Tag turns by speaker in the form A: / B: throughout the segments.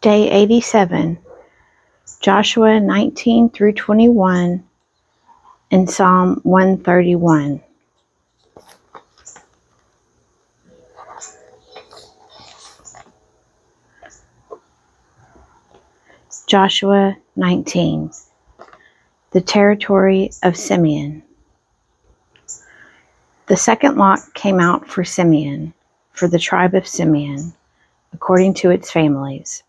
A: Day 87, Joshua 19 through 21, and Psalm 131. Joshua 19, the territory of Simeon. The second lot came out for Simeon, for the tribe of Simeon, according to its families.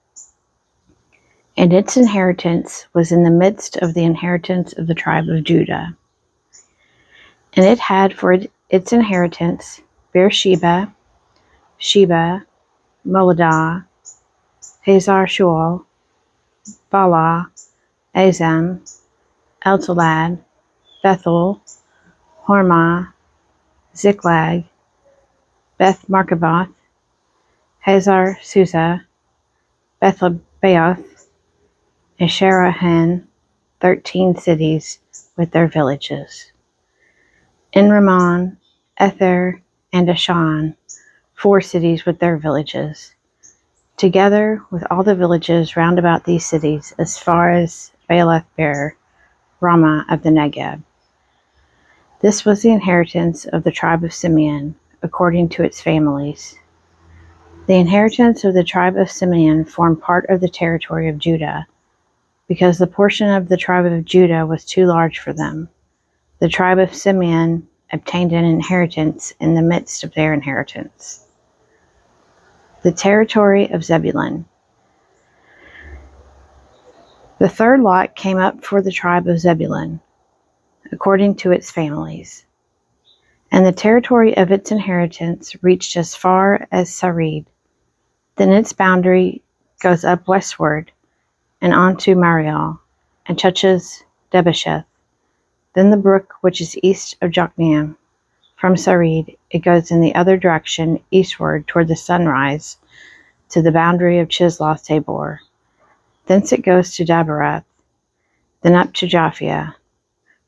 A: And its inheritance was in the midst of the inheritance of the tribe of Judah. And it had for its inheritance Beersheba, Sheba, Moladah, Hazar Shual, Bala, Azem, Eltolad, Bethel, Hormah, Ziklag, Beth Markaboth, Hazar Susa, Bethelbaoth, and Sherahan, 13 cities with their villages. In Ramon, Ether, and Ashan, 4 cities with their villages, together with all the villages round about these cities, as far as Baalath-beer, Ramah of the Negeb. This was the inheritance of the tribe of Simeon, according to its families. The inheritance of the tribe of Simeon formed part of the territory of Judah, because the portion of the tribe of Judah was too large for them. The tribe of Simeon obtained an inheritance in the midst of their inheritance. The territory of Zebulun. The third lot came up for the tribe of Zebulun, according to its families. And the territory of its inheritance reached as far as Sarid. Then its boundary goes up westward and on to Mariel, and touches Debesheth. Then the brook which is east of Jokneam. From Sarid it goes in the other direction eastward toward the sunrise to the boundary of Chisloth Tabor. Thence it goes to Daberath, then up to Japhia.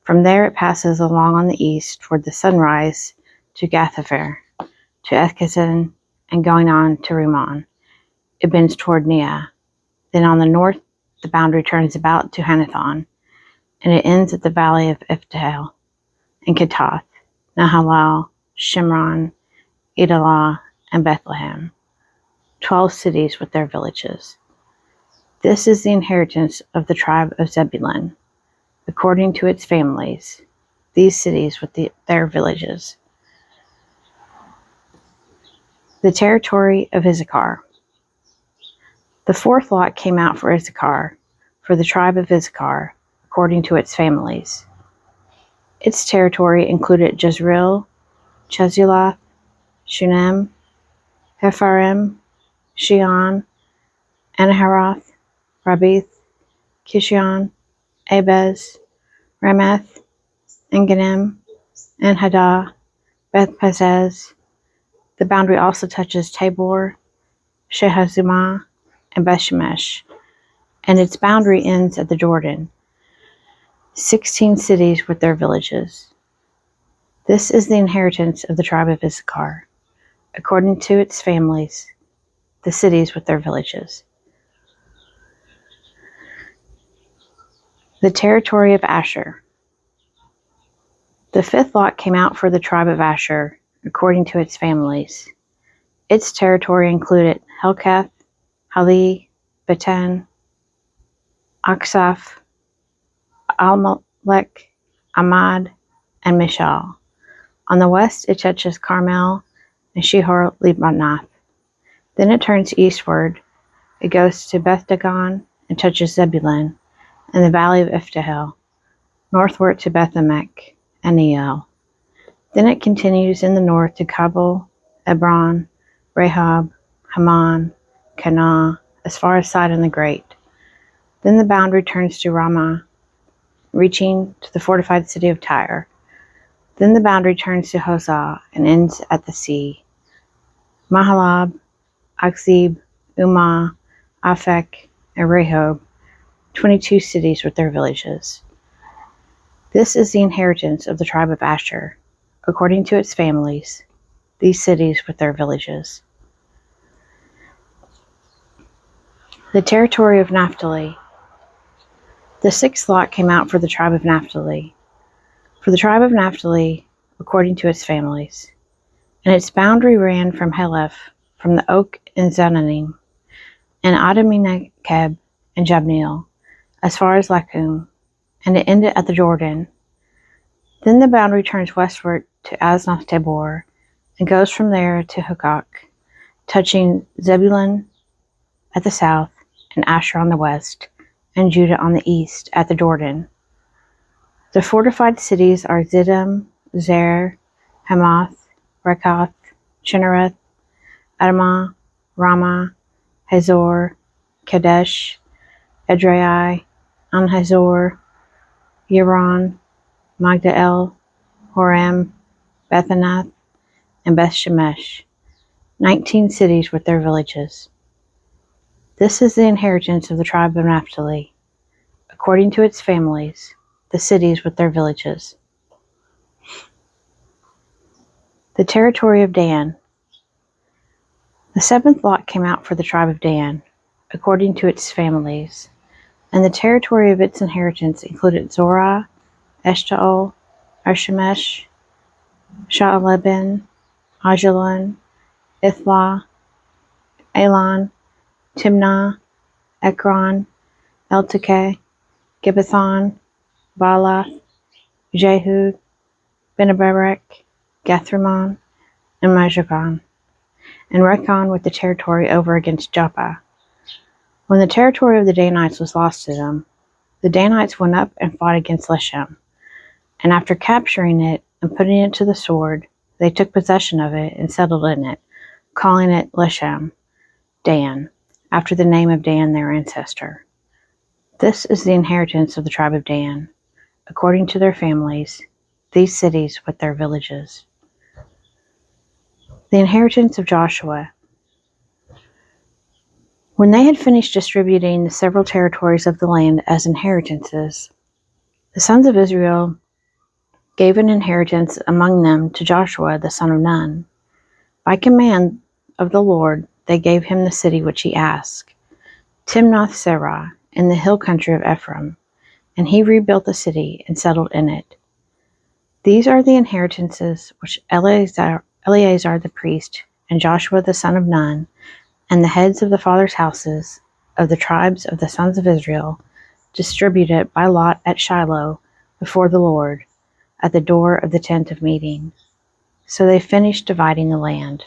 A: From there it passes along on the east toward the sunrise to Gathhepher, to Ethkazin, and going on to Rimmon, it bends toward Neah. Then on the north the boundary turns about to Hanathon, and it ends at the valley of Iftahel, and Katath, Nahalal, Shimron, Edalah, and Bethlehem, 12 cities with their villages. This is the inheritance of the tribe of Zebulun, according to its families, these cities with their villages. The territory of Issachar. The fourth lot came out for Issachar, for the tribe of Issachar, according to its families. Its territory included Jezreel, Chesulloth, Shunem, Hepharim, Shion, Anaharoth, Rabith, Kishion, Abez, Ramath, Enganim, and Hadah, Beth-Pazez. The boundary also touches Tabor, Shehazumah, and Bethshemesh, and its boundary ends at the Jordan, 16 cities with their villages. This is the inheritance of the tribe of Issachar, according to its families, the cities with their villages. The territory of Asher. The fifth lot came out for the tribe of Asher, according to its families. Its territory included Helkath, Hali, Beten, Aksaph, Almalek, Amad, and Mishal. On the west it touches Carmel and Shihor-Libnath. Then it turns eastward. It goes to Beth Dagon and touches Zebulun and the valley of Iftahel, northward to Beth-Emek and Neiel. Then it continues in the north to Kabul, Ebron, Rehob, Haman, Canaan, as far as Sidon the Great. Then the boundary turns to Ramah, reaching to the fortified city of Tyre. Then the boundary turns to Hosah and ends at the sea. Mahalab, Akzib, Umah, Aphek, and Rehob, 22 cities with their villages. This is the inheritance of the tribe of Asher, according to its families, these cities with their villages. The territory of Naphtali. The sixth lot came out for the tribe of Naphtali. For the tribe of Naphtali, according to its families. And its boundary ran from Heleph, from the oak in Zananim, and Adaminekeb and Jabneel, as far as Lakum, and it ended at the Jordan. Then the boundary turns westward to Aznoth Tabor, and goes from there to Hukok, touching Zebulun at the south, and Asher on the west, and Judah on the east, at the Jordan. The fortified cities are Ziddim, Zer, Hamath, Rekath, Chinnereth, Adamah, Ramah, Hazor, Kadesh, Edrei, Anhazor, Yiron, Magdael, Horem, Bethanath, and Bethshemesh, 19 cities with their villages. This is the inheritance of the tribe of Naphtali, according to its families, the cities with their villages. The territory of Dan. The seventh lot came out for the tribe of Dan, according to its families, and the territory of its inheritance included Zorah, Eshtaol, Arshemesh, Sha'aleben, Ajalon, Ithlah, Elon, Timnah, Ekron, Eltekeh, Gibbethon, Baalath, Jehud, Benaberek, Gathrimon, and Majagon, and Rekon with the territory over against Joppa. When the territory of the Danites was lost to them, the Danites went up and fought against Leshem, and after capturing it and putting it to the sword, they took possession of it and settled in it, calling it Leshem, Dan, after the name of Dan their ancestor. This is the inheritance of the tribe of Dan, according to their families, these cities with their villages. The inheritance of Joshua. When they had finished distributing the several territories of the land as inheritances, the sons of Israel gave an inheritance among them to Joshua the son of Nun. By command of the Lord, they gave him the city which he asked, Timnath-Serah, in the hill country of Ephraim, and he rebuilt the city and settled in it. These are the inheritances which Eleazar the priest, and Joshua the son of Nun, and the heads of the fathers' houses of the tribes of the sons of Israel, distributed by lot at Shiloh before the Lord, at the door of the tent of meeting. So they finished dividing the land.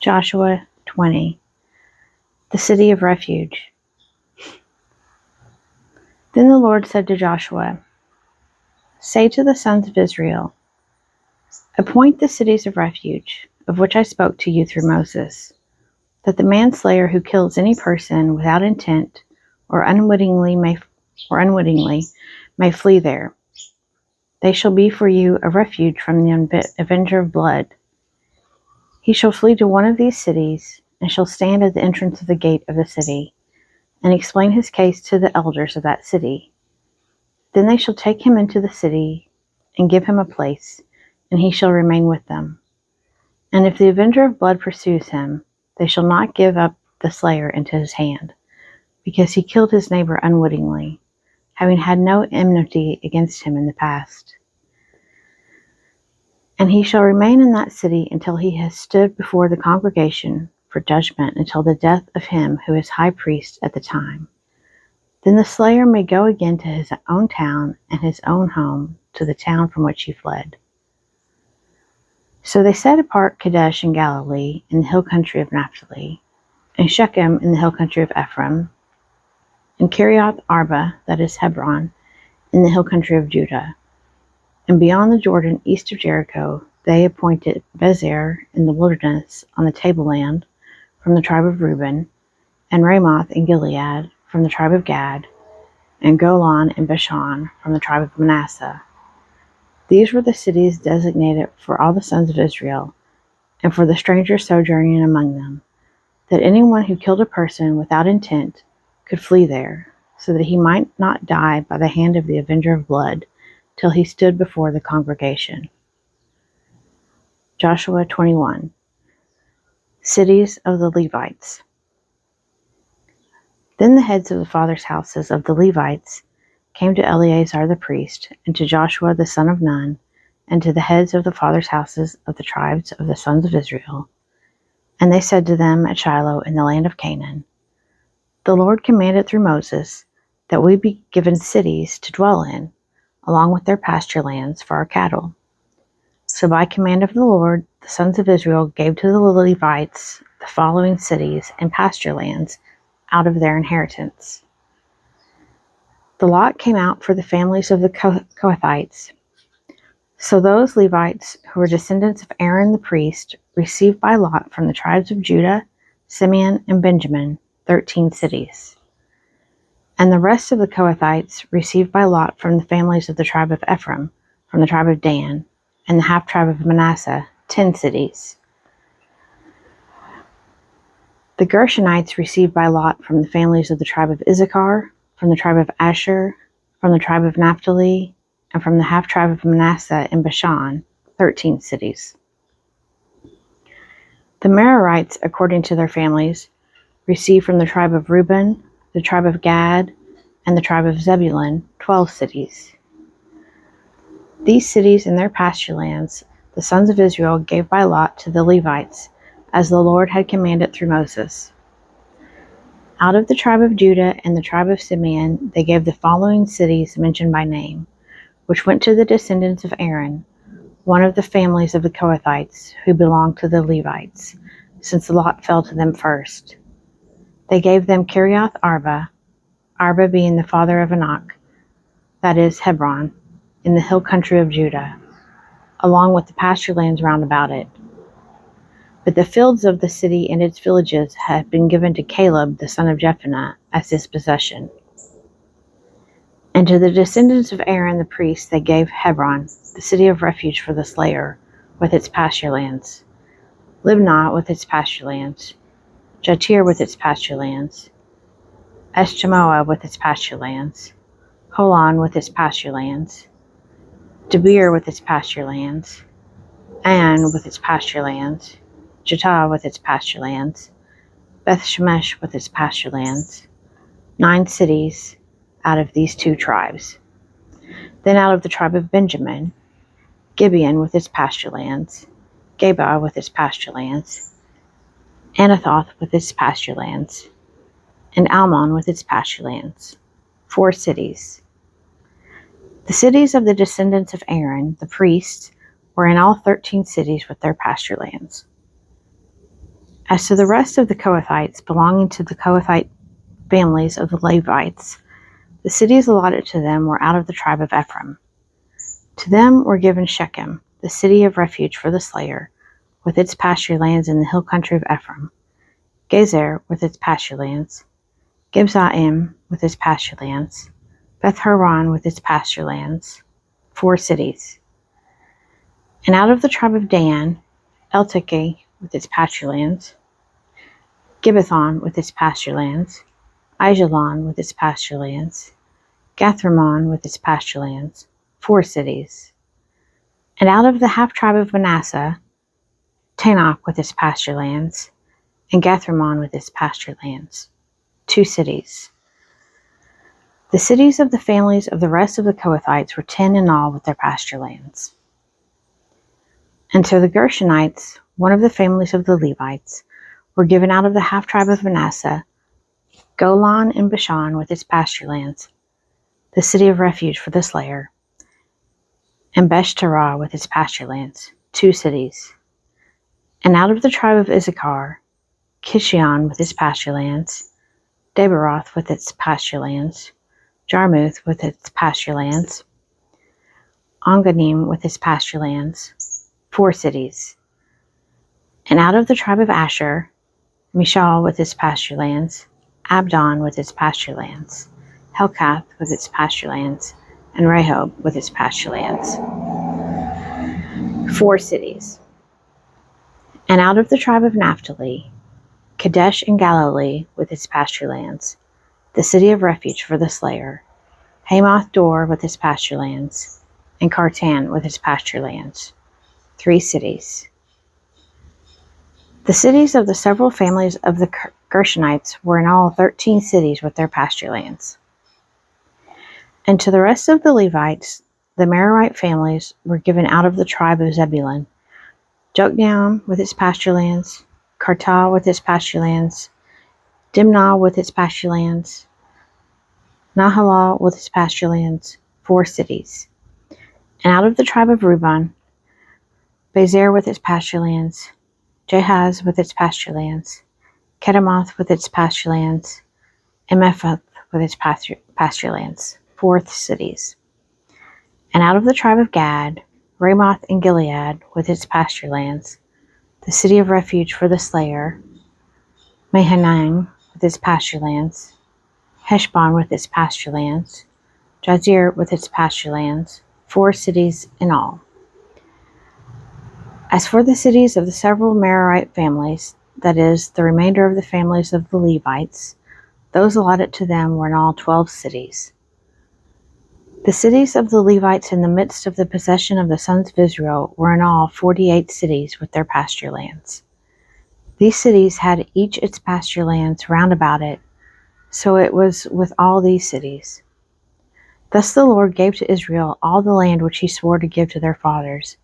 A: Joshua 20. The city of refuge. Then the Lord said to Joshua, Say to the sons of Israel, Appoint the cities of refuge, of which I spoke to you through Moses, that the manslayer who kills any person without intent or unwittingly may flee there. They shall be for you a refuge from the avenger of blood. He shall flee to one of these cities, and shall stand at the entrance of the gate of the city, and explain his case to the elders of that city. Then they shall take him into the city, and give him a place, and he shall remain with them. And if the avenger of blood pursues him, they shall not give up the slayer into his hand, because he killed his neighbor unwittingly, having had no enmity against him in the past. And he shall remain in that city until he has stood before the congregation for judgment until the death of him who is high priest at the time. Then the slayer may go again to his own town and his own home, to the town from which he fled. So they set apart Kadesh in Galilee in the hill country of Naphtali, and Shechem in the hill country of Ephraim, and Kiriath Arba, that is Hebron, in the hill country of Judah. And beyond the Jordan, east of Jericho, they appointed Bezer in the wilderness on the tableland from the tribe of Reuben, and Ramoth in Gilead from the tribe of Gad, and Golan in Bashan from the tribe of Manasseh. These were the cities designated for all the sons of Israel, and for the strangers sojourning among them, that anyone who killed a person without intent could flee there, so that he might not die by the hand of the avenger of blood, till he stood before the congregation. Joshua 21. Cities of the Levites. Then the heads of the fathers' houses of the Levites came to Eleazar the priest, and to Joshua the son of Nun, and to the heads of the fathers' houses of the tribes of the sons of Israel. And they said to them at Shiloh in the land of Canaan, The Lord commanded through Moses that we be given cities to dwell in, along with their pasture lands for our cattle. So by command of the Lord, the sons of Israel gave to the Levites the following cities and pasture lands out of their inheritance. The lot came out for the families of the Kohathites. So those Levites who were descendants of Aaron the priest received by lot from the tribes of Judah, Simeon, and Benjamin 13 cities. And the rest of the Kohathites received by lot from the families of the tribe of Ephraim, from the tribe of Dan, and the half-tribe of Manasseh 10 cities. The Gershonites received by lot from the families of the tribe of Issachar, from the tribe of Asher, from the tribe of Naphtali, and from the half-tribe of Manasseh in Bashan 13 cities. The Merarites, according to their families, received from the tribe of Reuben, the tribe of Gad, and the tribe of Zebulun 12 cities. These cities and their pasture lands the sons of Israel gave by lot to the Levites, as the Lord had commanded through Moses. Out of the tribe of Judah and the tribe of Simeon they gave the following cities mentioned by name, which went to the descendants of Aaron, one of the families of the Kohathites, who belonged to the Levites, since the lot fell to them first. They gave them Kiriath Arba, Arba being the father of Anak, that is, Hebron, in the hill country of Judah, along with the pasture lands round about it. But the fields of the city and its villages had been given to Caleb the son of Jephunneh as his possession. And to the descendants of Aaron the priest they gave Hebron, the city of refuge for the slayer, with its pasture lands, Libnah with its pasture lands, Jatir with its pasture lands, Eshtemoa with its pasture lands, Holon with its pasture lands, Debir with its pasture lands, An with its pasture lands, Jatah with its pasture lands, Beth Shemesh with its pasture lands, 9 cities out of these 2 tribes. Then out of the tribe of Benjamin, Gibeon with its pasture lands, Geba with its pasture lands, Anathoth with its pasture lands, and Almon with its pasture lands, 4 cities. The cities of the descendants of Aaron, the priests, were in all 13 cities with their pasture lands. As to the rest of the Kohathites belonging to the Kohathite families of the Levites, the cities allotted to them were out of the tribe of Ephraim. To them were given Shechem, the city of refuge for the slayer, with its pasture lands in the hill country of Ephraim, Gezer with its pasture lands, Gibzaim with its pasture lands, Beth Horon with its pasture lands, 4 cities. And out of the tribe of Dan, Eltekeh with its pasture lands, Gibbethon with its pasture lands, Aijalon with its pasture lands, Gathrimmon with its pasture lands, 4 cities. And out of the half-tribe of Manasseh, Tanakh with its pasture lands, and Gathrimmon with its pasture lands, 2 cities. The cities of the families of the rest of the Kohathites were 10 in all with their pasture lands. And to the Gershonites, one of the families of the Levites, were given out of the half-tribe of Manasseh, Golan and Bashan with its pasture lands, the city of refuge for the slayer, and Beshterah with its pasture lands, 2 cities. And out of the tribe of Issachar, Kishion with its pasture lands, Daberoth with its pasture lands, Jarmuth with its pasture lands, Onganim with its pasture lands, 4 cities. And out of the tribe of Asher, Mishal with its pasture lands, Abdon with its pasture lands, Helkath with its pasture lands, and Rehob with its pasture lands, 4 cities. And out of the tribe of Naphtali, Kadesh in Galilee with its pasture lands, the city of refuge for the slayer, Hamath Dor with its pasture lands, and Kartan with its pasture lands, 3 cities. The cities of the several families of the Gershonites were in all 13 cities with their pasture lands. And to the rest of the Levites, the Merarite families were given out of the tribe of Zebulun: Jokneam with its pasture lands, Kartah with its pasture lands, Dimnah with its pasture lands, Nahalal with its pasture lands, 4 cities. And out of the tribe of Reuben, Bezer with its pasture lands, Jahaz with its pasture lands, Kedemoth with its pasture lands, and Mephath with its pasture lands, 4 cities. And out of the tribe of Gad, Ramoth in Gilead with its pasture lands, the city of refuge for the slayer, Mahanaim with its pasture lands, Heshbon with its pasture lands, Jazer with its pasture lands, 4 cities in all. As for the cities of the several Merarite families, that is, the remainder of the families of the Levites, those allotted to them were in all 12 cities. The cities of the Levites in the midst of the possession of the sons of Israel were in all 48 cities with their pasture lands. These cities had each its pasture lands round about it, so it was with all these cities. Thus the Lord gave to Israel all the land which he swore to give to their fathers,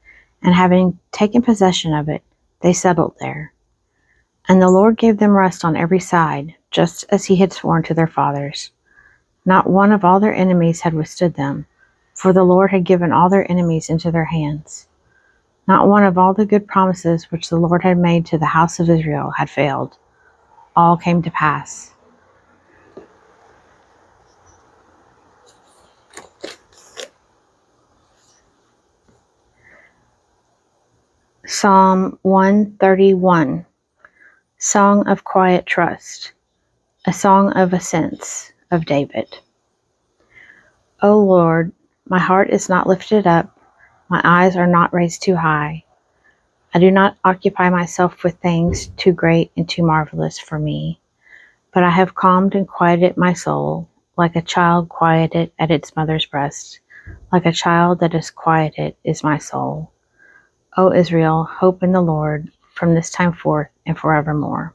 A: and having taken possession of it, they settled there. And the Lord gave them rest on every side, just as he had sworn to their fathers. Not one of all their enemies had withstood them, for the Lord had given all their enemies into their hands. Not one of all the good promises which the Lord had made to the house of Israel had failed. All came to pass. Psalm 131. Song of Quiet Trust. A Song of Ascents of David. O Lord, my heart is not lifted up, my eyes are not raised too high. I do not occupy myself with things too great and too marvelous for me, but I have calmed and quieted my soul, like a child quieted at its mother's breast. Like a child that is quieted is my soul. O Israel, hope in the Lord from this time forth and forevermore.